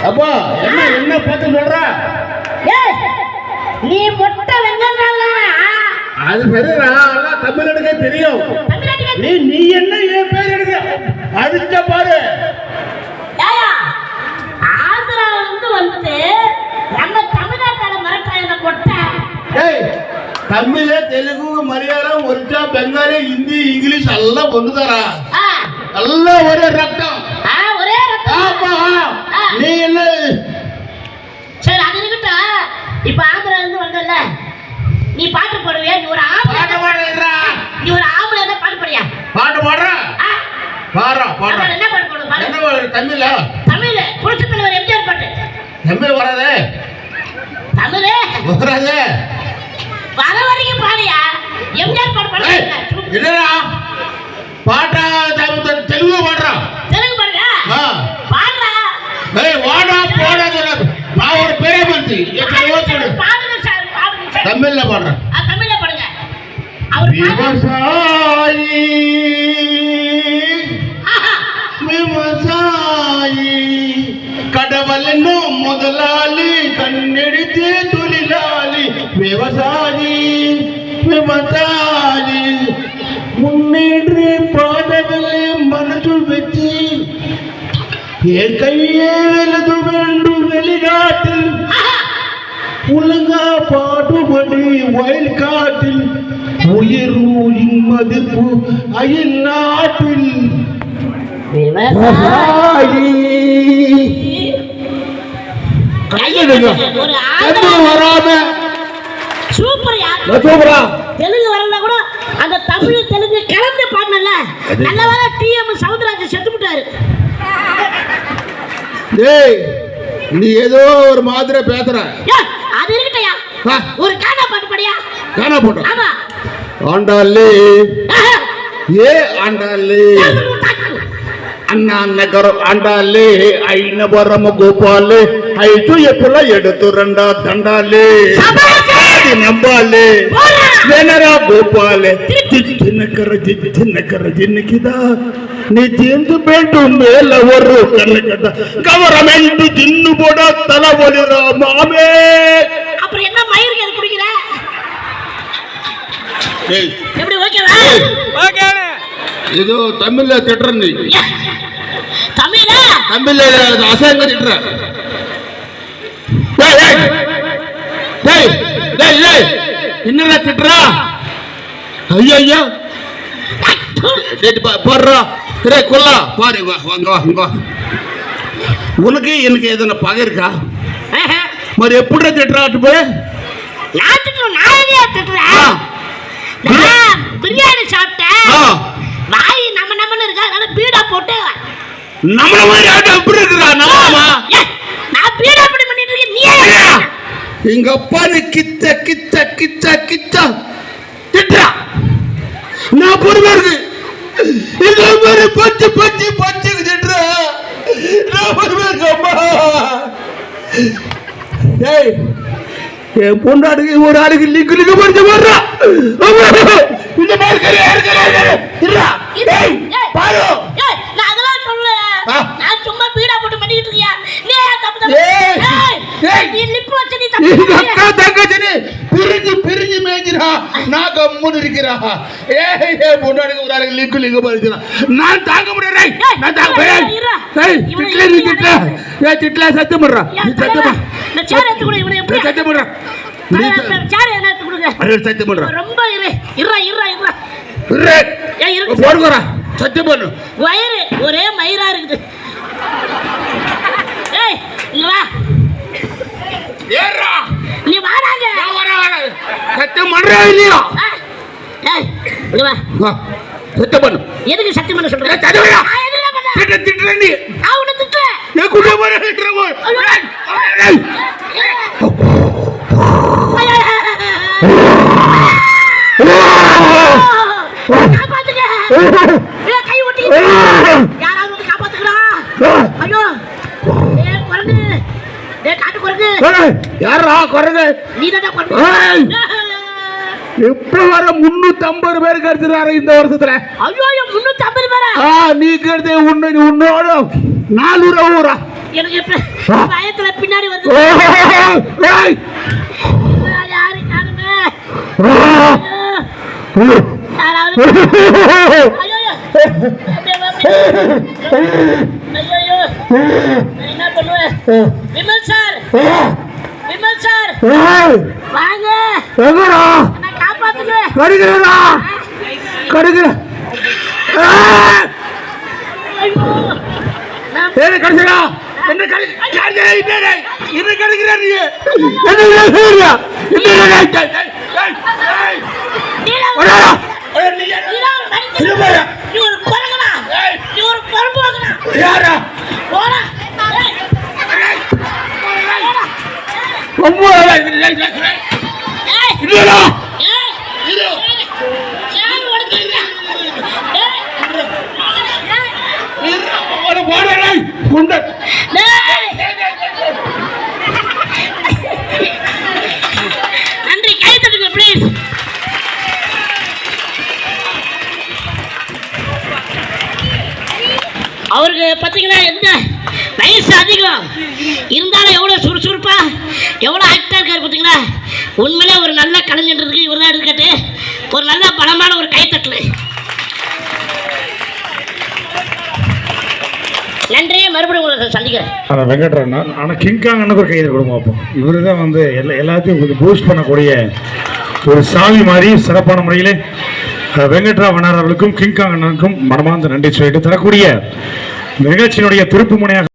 அப்பா என்ன பார்த்து சொல்ற? நீ மொட்டை வெங்கடால அது சரிடா, எல்லாம் தமிழ்நாட்டுக்கே தெரியும். நீ என்ன என் பேர் எடுக்க அடிச்ச பாரு. ஆந்திராவில இருந்து வந்து நம்ம தமிழ்நாட்டால மறக்காத மொட்டை. தமிழ், தெலுங்கு, மலையாளம், ஒரிசா, பெங்காலி, ஹிந்தி, இங்கிலீஷ் எல்லாம் ஒண்ணுதாரா? எல்லாம் ஒரே ரத்தம். ஒரே ரத்தம். நீ என்ன சரி, அது இருக்கட்டும். இப்ப ஆந்திரா இருந்து வந்தல, நீ பாட்டு பாடுவியா? நீ ஒரு பாட்டு பாடுறா. நீ ஒரு ஆம்பளை என்ன பாட்டு பாடியா? பாட்டு பாடுற? பாடுறா பாடுறா. என்ன பாட்டு பாடுவ? என்ன பாடு? தமிழ்ல? தமிழ் புரட்சி தலைவர் எம்ஜிஆர் பாட்டு. தமிழ் வராதே. தமிழ் வராதே. வர வரைக்கும் பாடியா? எம்ஜிஆர் பாட்டு பாடு. என்னடா பாட்டா? தெலுங்கு பாடுறா? தெலுங்கு பாடுங்க. பாடுறா. வாடா போடா. நான் ஒரு பெரிய மந்திரி. பாடுங்க சார், பாடுங்க சார். தமிழ்ல பாடுறேன். தமிழ்ல பாடுங்க. அவர் விவசாயி விவசாயி கடவுள்னு முதலாளி கண்ணெடுத்து தொழிலாளி விவசாயி விவசாயி முன்னேற்று பாடங்களை மனசு வச்சு என் கையே எழுது வேண்டும் வெளிநாட்டில் உலகா பாடுபடி வயல் காட்டில் உயிரின் மதிப்பு அயல் நாட்டில் விவசாயி. ஒரு வராம சூப்பரா தெலுங்கு வரல கூட அந்த தமிழ் தெலுங்கு கலந்து பாடல. நல்ல வேளை டிஎம் சவுந்தரராஜன் செத்து விட்டாரு. நீ ஏதோ ஒரு மாதிரி பேசுற. அது இருக்கட்டையா, ஒரு கானா பாட்டு பாடியா? கானா பாட்டு? ஆமா. ஆண்டாலே ஏ ஆண்டாலே அண்ணா நகரம் ஆண்டாலே ஐநவரம் கோபாலே ஐದು ಎಪ್ಪಲ எடுத்து ரெண்டா தண்டாலே நம்பாலே வேனரா கோபாலே தின்னக்கர ஜின்னக்கிதா நீ ஜெந்து வேண்டும் மேல ஒரு கண்ணக்கத கவர்மெண்ட் ஜின்னு போட தல ஒலிரா மாமே. அப்புறம் என்ன மயிருக்கு அது குடிக்கிற? எப்படி ஓகேவா? ஓகேண்ணே. இது தமிழ்ல திட்டுற நீ. தமிழ்ல அசைங்க திட்டுற. என்னடா திட்டுறா? ஐயா போடுறா கொல்லா பாரு. வாங்க உனக்கு எனக்கு எதனா பகை இருக்கா? மாதிரி எப்படி திட்டுறாட்டு போய் பிரியாணி சாப்பிட்டேன், வாய் நம்மன்னு இருக்கா, அதனால பீடா போட்டு நம்மள மாதிரி ஆட்டம் எப்படி இருக்குடா? நான் பீடா பண்ணி பண்ணிட்டு இருக்கேன். நீ எங்க அப்பா நீ கிச்ச கிச்ச கிச்ச கிச்ச திட்டுறா. நான் பொறுமை இருக்கு. இந்த மாதிரி பச்சு பச்சு பச்சு திட்டுறா. நான் பொறுமை இருக்கு அம்மா. என் பொண்டாடுக்கு ஒரு ஆளுக்கு லிங்கு லிங்கு படிச்ச மாட்டா. இந்த மாதிரி பாரு. நான் அதெல்லாம் சொல்லல. நான் சும்மா பீடா போட்டு பண்ணிட்டு இருக்கியா? நீ தப்பு நீ லிப் வச்சு நீ தப்பு பிரிஞ்சு மேய்க்கிறா. நான் கம்முன்னு இருக்கிறா. பொண்டாடுக்கு ஒரு ஆளுக்கு லிங்கு லிங்கு படிச்சா நான் தாங்க முடியாது. நான் தாங்க திட்டல சத்தம் பண்றா. சத்தம் பண்றா. ரொம்ப போடுறா சத்தியம் பண்ணு. வயிறு ஒரே மயிரா இருக்குது. நீ வாடாங்க. சத்தியம் பண்றா இல்லையா? சத்தியம் பண்ணு. எதுக்கு சத்தியம் பண்ண சொல்ற? திட்டுற நீ. நான் உன்னை திட்டுறேன். நான் கூட போற திட்டுற போய். காப்பாத்துங்க. கை ஒட்டி யாராவது காப்பாத்துக்கடா. ஐயோ குரங்கு. காட்டு குரங்கு. யாரா குரங்கு? நீ தான் குரங்கு. இப்ப வர 350 பேர் கிடைச்சிருக்காரு இந்த வருஷத்துல. ஐயோ 350 பேரா? நீ கிடைச்ச உன்னோட 400 ஊரா? எனக்கு இப்ப பயத்துல பின்னாடி வந்து யாரு காணுமே. என்ன பண்ணுவேன்? விமல் சார், விமல் சார் வாங்க, காப்பாத்துங்க. கடுகிறா கடுகிற கடிச்சா என்ன கடுகிற நீ நன்றி, கை தட்டுங்க ப்ளீஸ். அவருக்கு பார்த்தீங்கன்னா எந்த வயசு அதிகம் இருந்தாலும் எவ்வளோ சுறுசுறுப்பா எவ்வளோ ஆக்டா இருக்காரு பார்த்தீங்களா. உண்மையிலே ஒரு நல்ல கலைஞன்றதுக்கு இவர் தான் எடுத்துக்கிட்டு ஒரு நல்ல பலமான ஒரு கைத்தட்டல். நன்றி, மறுபடியும் உங்களை சந்திக்கிறேன். ஆனால் வெங்கட்ராமண்ணா, ஆனால் கிங்காங்கனுக்கு ஒரு கைது கொடுங்க பார்ப்போம். இவர் தான் வந்து எல்லாத்தையும் கொஞ்சம் பூஸ்ட் பண்ணக்கூடிய ஒரு சாவி மாதிரி சிறப்பான முறையில் வெங்கட்ராமண்ணா அவர்களுக்கும் கிங்காங்கனுக்கும் மனமார்ந்த நன்றி சொல்லிட்டு தரக்கூடிய நிகழ்ச்சியினுடைய திருப்பு முனையாக